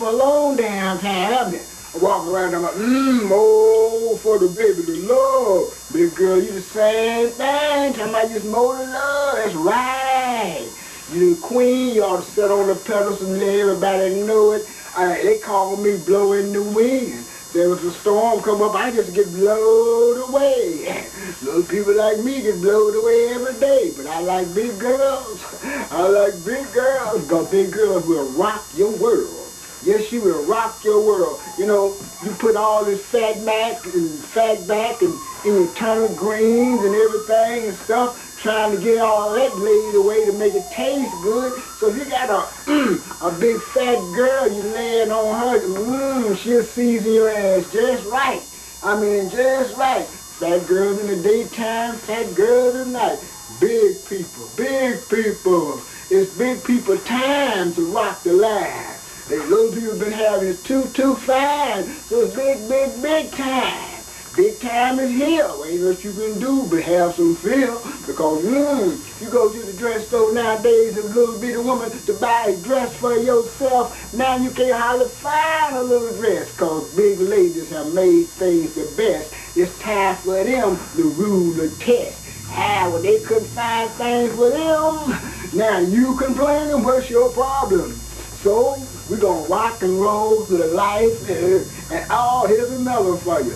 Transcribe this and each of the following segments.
for a long damn time. I walk around and I'm like, oh, for the baby to love. Big girl, you the same thing. Talking about just more to love. That's right. You the queen, you ought to sit on the pedestal and let everybody know it. They call me blowing the wind. There was a storm come up, I just get blown away. Little people like me get blown away every day, but I like big girls. I like big girls, because big girls will rock your world. Yes, she will rock your world. You know, you put all this fat back and any turnip greens and everything and stuff, trying to get all that laid away to make it taste good. So if you got a big fat girl, you laying on her, she'll season your ass just right. I mean, just right. Fat girls in the daytime, fat girls at night. Big people, big people. It's big people time to rock the line. They little people been having it too fine, so it's big time. Big time is here. Ain't what you can do but have some feel. Because you go to the dress store nowadays, a little bitty woman to buy a dress for yourself. Now you can't hardly find a little dress, because big ladies have made things the best. It's time for them to rule the test. How well, they couldn't find things for them. Now you complaining, what's your problem? So we're gonna rock and roll through the life, and here's another for you.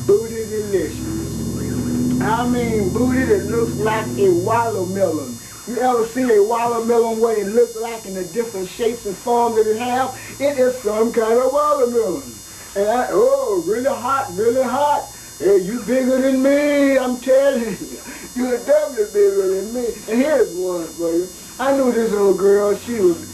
Booty delicious. I mean booty that looks like a watermelon. You ever see a watermelon, what it looks like in the different shapes and forms that it has? It is some kind of watermelon. And really hot, really hot. Hey, you bigger than me, I'm telling you. You're definitely bigger than me. And here's one for you. I knew this little girl, she was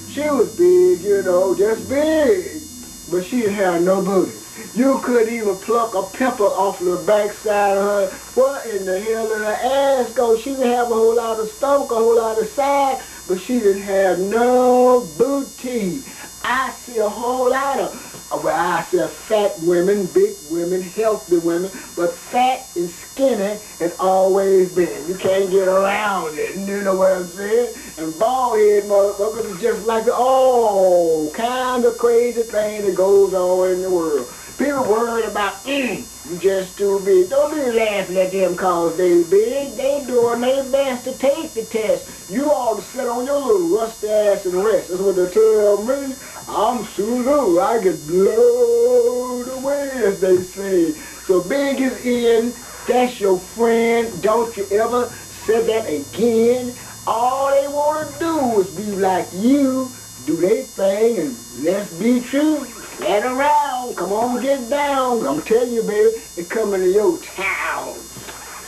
big, you know, just big. But she didn't have no booty. You couldn't even pluck a pimple off the backside of her. What in the hell did her ass go? She didn't have a whole lot of stomach, a whole lot of side, but she didn't have no booty. I see a whole lot of, I see fat women, big women, healthy women, but fat and skinny has always been. You can't get around it, you know what I'm saying? And bald head motherfuckers is just like all kind of crazy thing that goes on in the world. People worried about, you just too big. Don't be laughing at them cause they big. They doing their best to take the test. You ought to sit on your little rusty ass and rest. That's what they tell me. I'm Sulu. I get blown away, as they say. So big is in. That's your friend. Don't you ever say that again. All they want to do is be like you, do their thing, and let's be true. Get around, come on, get down. I'm telling you, baby, it's coming to your town.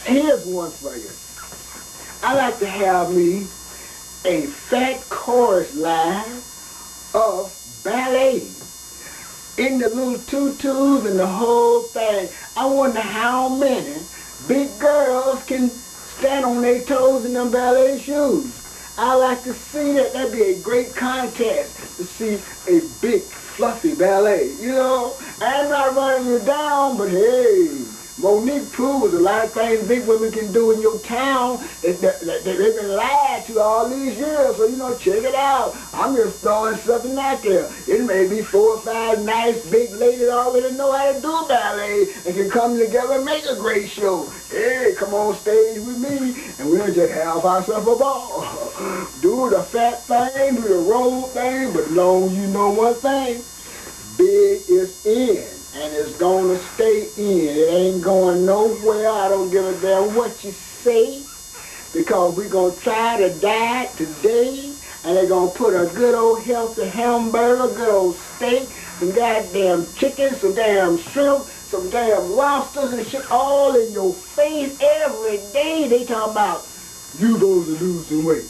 Here's one for you. I like to have me a fat chorus line of ballet. In the little tutus and the whole thing. I wonder how many big girls can stand on their toes in them ballet shoes. I like to see that. That'd be a great contest to see a big fluffy ballet. You know, I'm not running you down, but hey, Monique proves a lot of things big women can do in your town that they've been lied to all these years. So, you know, check it out. I'm just throwing something out there. It may be 4 or 5 nice big ladies that already know how to do ballet and can come together and make a great show. Hey, come on stage with me and we'll just have ourselves a ball. Do the fat thing, do the roll thing, but as long as you know one thing, big is in. And it's gonna stay in. It ain't going nowhere. I don't give a damn what you say. Because we're gonna try to diet today. And they're gonna put a good old healthy hamburger, good old steak, some goddamn chicken, some damn shrimp, some damn lobsters and shit all in your face every day. They talking about, you supposed to lose some weight.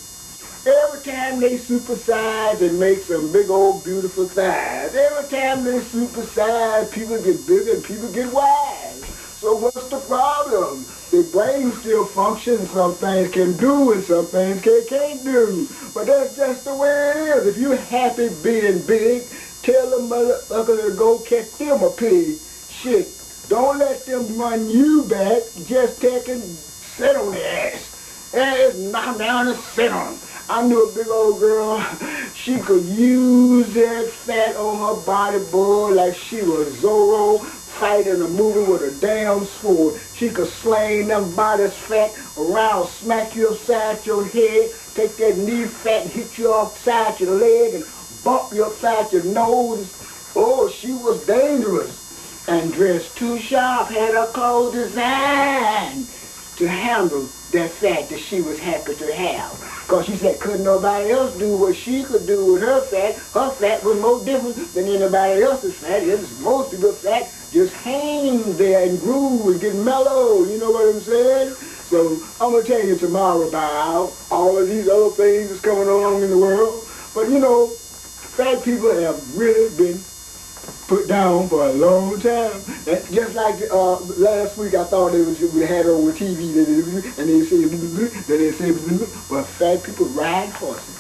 Every time they supersize and make some big old beautiful thighs. Every time they supersize, people get bigger and people get wise. So what's the problem? The brain still functions. Some things can do and some things can't do. But that's just the way it is. If you're happy being big, tell the motherfucker to go catch them a pig. Shit, don't let them run you back. Just take and sit on their ass. And just knock 'em down and sit on 'em. I knew a big old girl, she could use that fat on her body, boy, like she was Zorro fighting a movie with a damn sword. She could sling them bodies fat around, smack you upside your head, take that knee fat and hit you upside your leg and bump you upside your nose. Oh, she was dangerous. And dressed too sharp, had her clothes designed to handle that fat that she was happy to have. Because she said couldn't nobody else do what she could do with her fat. Her fat was more different than anybody else's fat. Most people's fat just hang there and groove and get mellow, you know what I'm saying? So I'm going to tell you tomorrow about all of these other things that's coming along in the world. But you know, fat people have really been put down for a long time. Just like last week, I thought we had it on TV, and they said, well, fat people ride horses.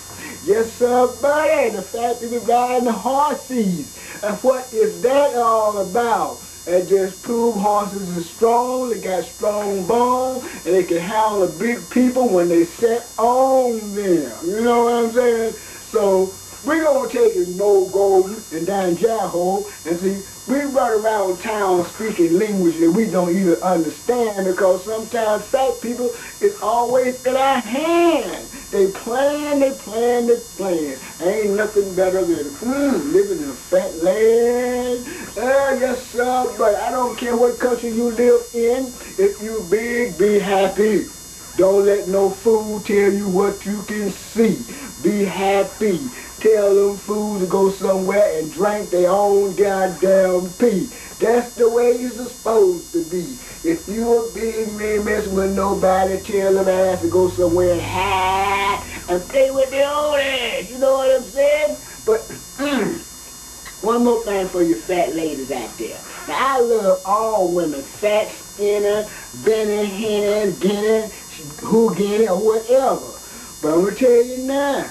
Yes, sir, buddy, the fat people riding the horses. And what is that all about? It just prove horses are strong, they got strong bones, and they can handle the big people when they set on them. You know what I'm saying? So, we're going to take it more golden and down Jaho and see, we run around town speaking language that we don't even understand because sometimes fat people is always in our hand. They plan. Ain't nothing better than living in a fat land. Yes, sir, but I don't care what country you live in. If you big, be happy. Don't let no fool tell you what you can see. Be happy. Tell them fools to go somewhere and drink their own goddamn pee. That's the way you're supposed to be. If you a big man messing with nobody, tell them ass to go somewhere and hide and play with their own ass. You know what I'm saying? But one more thing for you fat ladies out there. Now, I love all women, fat, skinny, Benny, Henny, Guinea, who Guinea, or whatever. But I'm going to tell you now,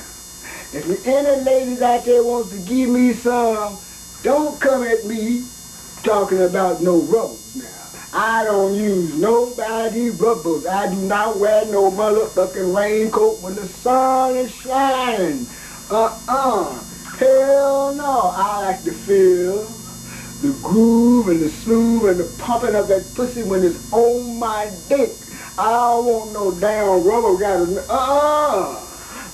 if any ladies out there wants to give me some, don't come at me talking about no rubbers now. I don't use nobody rubbers. I do not wear no motherfucking raincoat when the sun is shining. Hell no. I like to feel the groove and the smooth and the pumping of that pussy when it's on my dick. I don't want no damn rubber.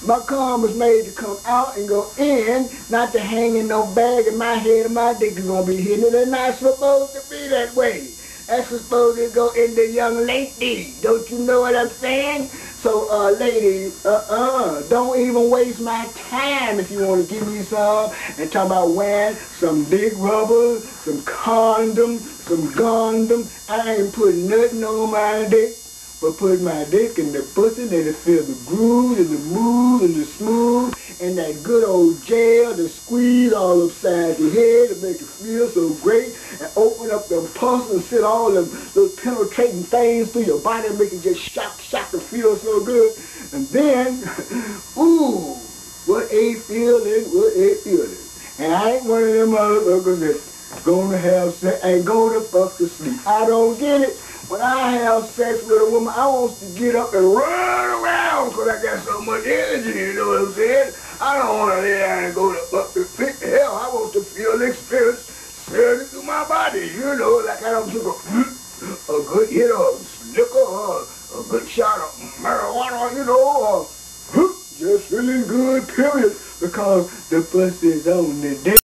My cum was made to come out and go in, not to hang in no bag in my head and my dick is gonna be hidden. It's not supposed to be that way. That's supposed to go in the young lady. Don't you know what I'm saying? So, ladies, don't even waste my time if you want to give me some and talk about wearing some big rubber, some condom, some Gundam. I ain't putting nothing on my dick. But put my dick in the pussy, let it feel the groove and the move and the smooth and that good old gel, the squeeze all upside your head to make it feel so great and open up them pulses and sit all them little penetrating things through your body and make it just shock and feel so good. And then, ooh, what a feeling. And I ain't one of them motherfuckers that's gonna have sex and go to fuck to sleep. I don't get it. When I have sex with a woman, I want to get up and run around because I got so much energy, you know what I'm saying? I don't want to lay down and go to fuck to sleep. Hell, I want to feel the experience.